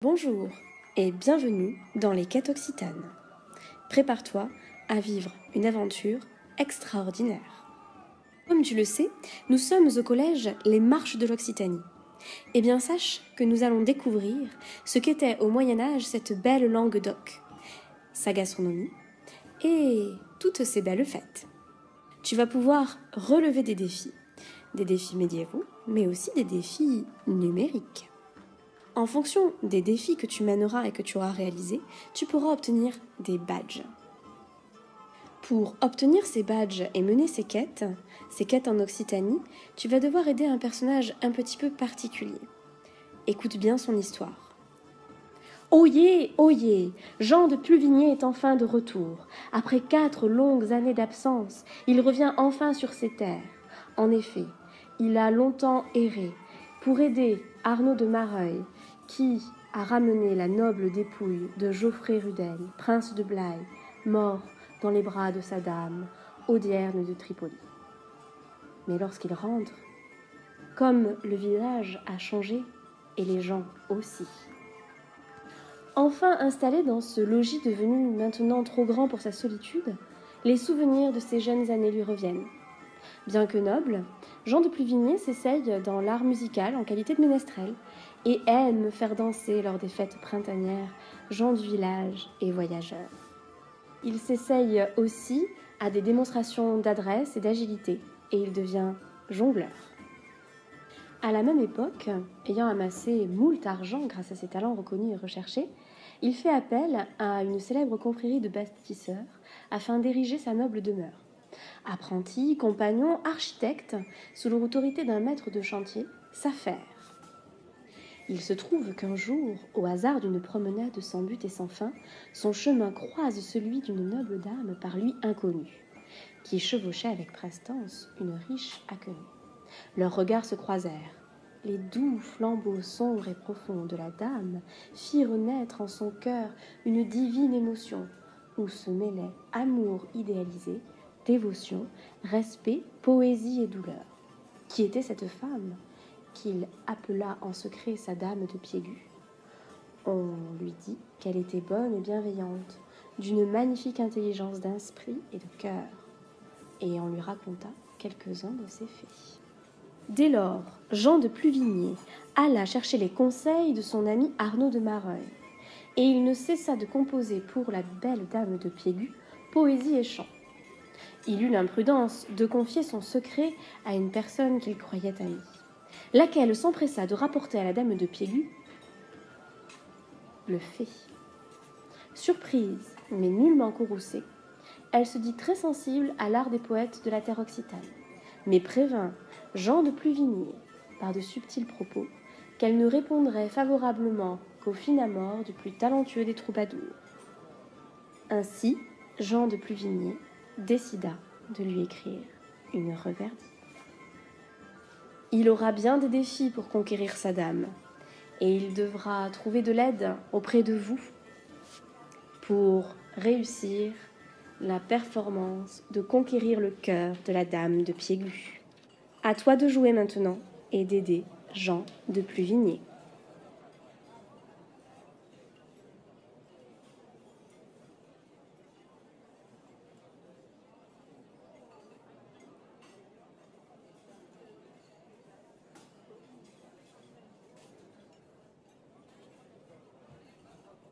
Bonjour et bienvenue dans les Quêtes Occitanes. Prépare-toi à vivre une aventure extraordinaire. Comme tu le sais, nous sommes au collège Les Marches de l'Occitanie. Eh bien, sache que nous allons découvrir ce qu'était au Moyen-Âge cette belle langue d'oc, sa gastronomie et toutes ses belles fêtes. Tu vas pouvoir relever des défis médiévaux, mais aussi des défis numériques. En fonction des défis que tu mèneras et que tu auras réalisés, tu pourras obtenir des badges. Pour obtenir ces badges et mener ces quêtes en Occitanie, tu vas devoir aider un personnage un petit peu particulier. Écoute bien son histoire. Oyez, oyez, Jean de Pluvigné est enfin de retour. Après 4 longues années d'absence, il revient enfin sur ses terres. En effet, il a longtemps erré pour aider Arnaud de Mareuil, qui a ramené la noble dépouille de Geoffrey Rudel, prince de Blaye, mort dans les bras de sa dame, Audierne de Tripoli. Mais lorsqu'il rentre, comme le village a changé, et les gens aussi. Enfin installé dans ce logis devenu maintenant trop grand pour sa solitude, les souvenirs de ses jeunes années lui reviennent. Bien que noble, Jean de Pluvigné s'essaye dans l'art musical en qualité de ménestrel et aime faire danser lors des fêtes printanières gens du village et voyageurs. Il s'essaye aussi à des démonstrations d'adresse et d'agilité et il devient jongleur. À la même époque, ayant amassé moult argent grâce à ses talents reconnus et recherchés, il fait appel à une célèbre confrérie de bâtisseurs afin d'ériger sa noble demeure. Apprenti, compagnon, architecte, sous l'autorité d'un maître de chantier, s'affaire. Il se trouve qu'un jour, au hasard d'une promenade sans but et sans fin, son chemin croise celui d'une noble dame par lui inconnue, qui chevauchait avec prestance une riche acquenée. Leurs regards se croisèrent. Les doux flambeaux sombres et profonds de la dame firent naître en son cœur une divine émotion, où se mêlaient amour idéalisé, dévotion, respect, poésie et douleur. Qui était cette femme qu'il appela en secret sa dame de Piégut? On lui dit qu'elle était bonne et bienveillante, d'une magnifique intelligence d'esprit et de cœur, et on lui raconta quelques-uns de ses faits. Dès lors, Jean de Pluvigné alla chercher les conseils de son ami Arnaud de Mareuil, et il ne cessa de composer pour la belle dame de Piégut poésie et chants. Il eut l'imprudence de confier son secret à une personne qu'il croyait amie, laquelle s'empressa de rapporter à la dame de Piégut le fait. Surprise, mais nullement courroucée, elle se dit très sensible à l'art des poètes de la terre occitane, mais prévint Jean de Pluvigné, par de subtils propos, qu'elle ne répondrait favorablement qu'au fin amour du plus talentueux des troubadours. Ainsi, Jean de Pluvigné décida de lui écrire une reverdie. Il aura bien des défis pour conquérir sa dame, et il devra trouver de l'aide auprès de vous pour réussir la performance de conquérir le cœur de la dame de Piégut. À toi de jouer maintenant et d'aider Jean de Pluvigné.